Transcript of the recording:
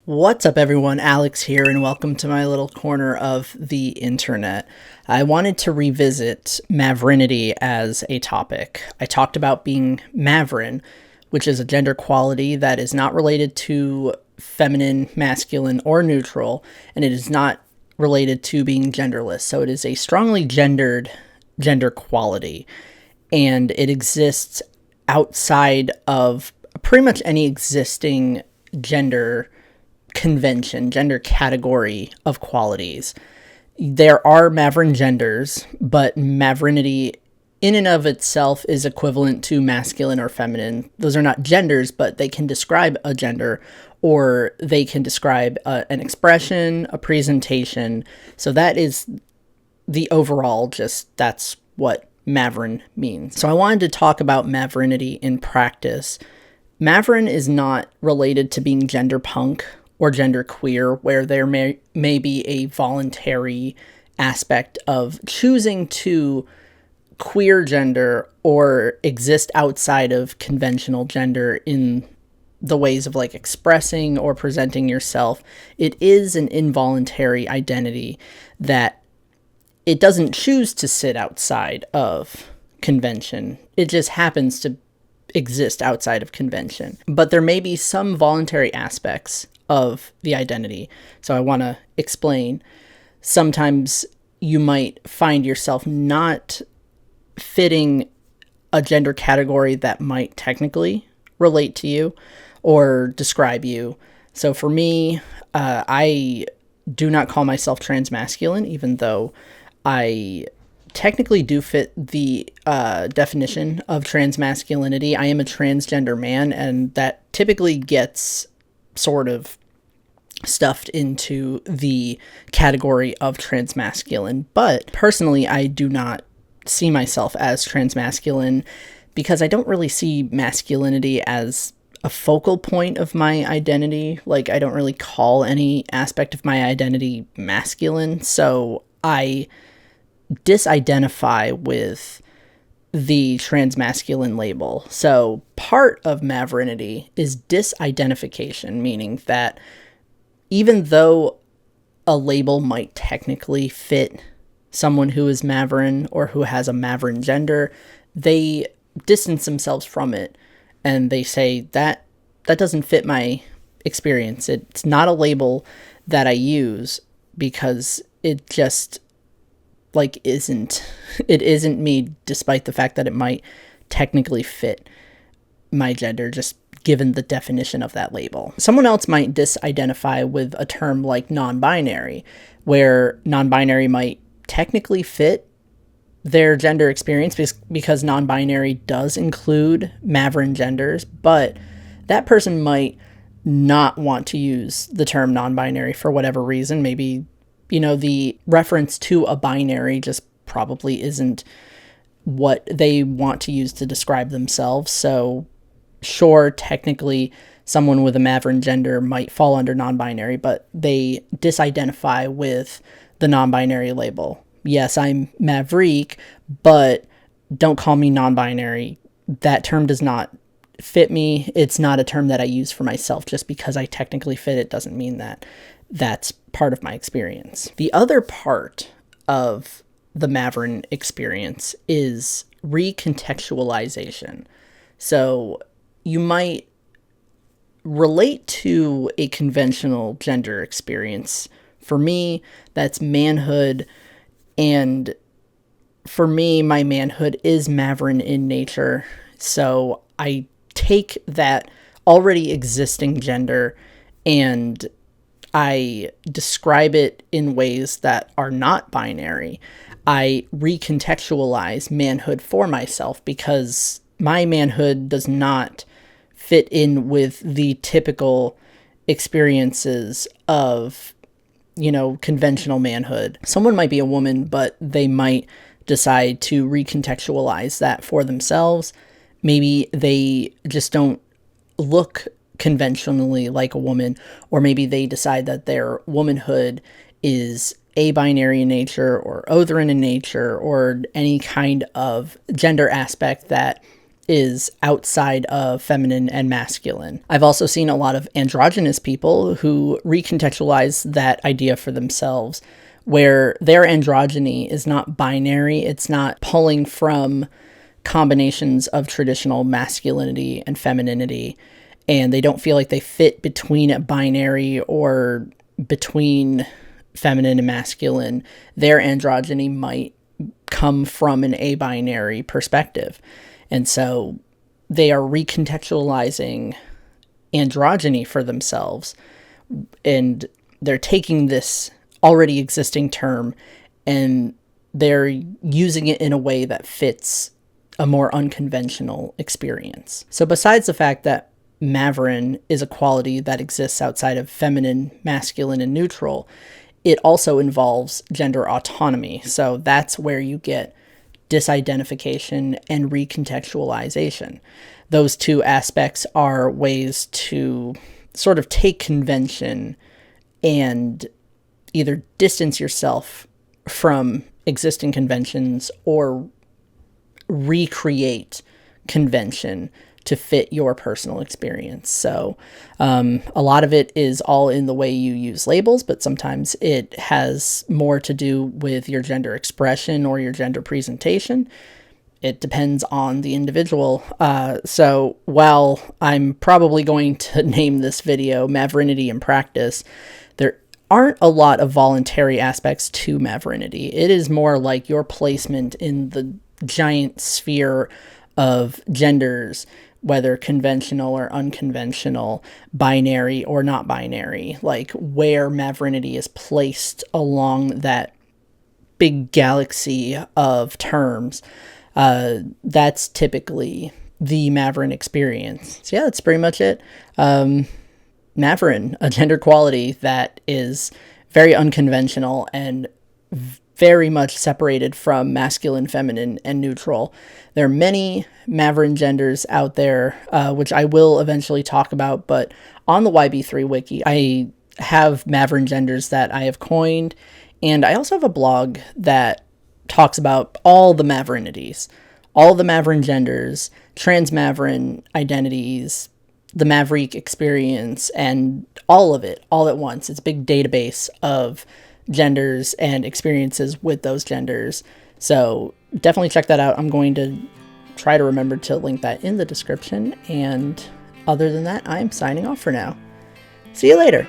What's up, everyone? Alex here, and welcome to my little corner of the internet. I wanted to revisit Maverinity as a topic. I talked about being Maverin, which is a gender quality that is not related to feminine, masculine, or neutral, and it is not related to being genderless. So it is a strongly gendered gender quality, and it exists outside of pretty much any existing gender convention, gender category of qualities. There are Maverin genders, but Maverinity in and of itself is equivalent to masculine or feminine. Those are not genders, but they can describe a gender, or they can describe an expression, a presentation. So that is the overall, that's what Maverin means. So I wanted to talk about Maverinity in practice. Maverin is not related to being gender punk or genderqueer, where there may be a voluntary aspect of choosing to queer gender or exist outside of conventional gender in the ways of like expressing or presenting yourself. It is an involuntary identity that it doesn't choose to sit outside of convention. It just happens to exist outside of convention. But there may be some voluntary aspects of the identity. So I want to explain. Sometimes you might find yourself not fitting a gender category that might technically relate to you or describe you. So for me, I do not call myself transmasculine, even though I technically do fit the definition of transmasculinity. I am a transgender man, and that typically gets sort of stuffed into the category of transmasculine. But personally, I do not see myself as transmasculine because I don't really see masculinity as a focal point of my identity. Like, I don't really call any aspect of my identity masculine. So I disidentify with the transmasculine label. So part of Maverinity is disidentification, meaning that even though a label might technically fit someone who is Maverin or who has a Maverin gender, they distance themselves from it and they say that doesn't fit my experience. It's not a label that I use because it just isn't me, despite the fact that it might technically fit my gender, just given the definition of that label. Someone else might disidentify with a term like non-binary, where non-binary might technically fit their gender experience because non-binary does include Maverin genders, but that person might not want to use the term non-binary for whatever reason. Maybe the reference to a binary just probably isn't what they want to use to describe themselves. So sure, technically someone with a Maverin gender might fall under non-binary, but they disidentify with the non-binary label. Yes, I'm Maverick, but don't call me non-binary. That term does not fit me. It's not a term that I use for myself. Just because I technically fit it doesn't mean that that's part of my experience. The other part of the Maverin experience is recontextualization. So you might relate to a conventional gender experience. For me, that's manhood. And for me, my manhood is Maverin in nature. So I take that already existing gender and I describe it in ways that are not binary. I recontextualize manhood for myself because my manhood does not fit in with the typical experiences of, conventional manhood. Someone might be a woman, but they might decide to recontextualize that for themselves. Maybe they just don't look conventionally like a woman, or maybe they decide that their womanhood is abinary in nature or Otherin in nature, or any kind of gender aspect that is outside of feminine and masculine. I've also seen a lot of androgynous people who recontextualize that idea for themselves, where their androgyny is not binary. It's not pulling from combinations of traditional masculinity and femininity, and they don't feel like they fit between a binary or between feminine and masculine. Their androgyny might come from an abinary perspective. And so they are recontextualizing androgyny for themselves, and they're taking this already existing term and they're using it in a way that fits a more unconventional experience. So besides the fact that Maverin is a quality that exists outside of feminine, masculine, and neutral, it also involves gender autonomy. So that's where you get disidentification and recontextualization. Those two aspects are ways to sort of take convention and either distance yourself from existing conventions or recreate convention to fit your personal experience. So a lot of it is all in the way you use labels, but sometimes it has more to do with your gender expression or your gender presentation. It depends on the individual. So while I'm probably going to name this video Maverinity in Practice, there aren't a lot of voluntary aspects to Maverinity. It is more like your placement in the giant sphere of genders, whether conventional or unconventional, binary or not binary, like where Maverinity is placed along that big galaxy of terms. That's typically the Maverin experience. So yeah, that's pretty much it. Maverin, a gender quality that is very unconventional and very much separated from masculine, feminine, and neutral. There are many Maverin genders out there, which I will eventually talk about, but on the YB3 Wiki, I have Maverin genders that I have coined, and I also have a blog that talks about all the Maverinities, all the Maverin genders, trans Maverin identities, the Maverick experience, and all of it, all at once. It's a big database of genders and experiences with those genders. So definitely check that out. I'm going to try to remember to link that in the description. And other than that, I'm signing off for now. See you later.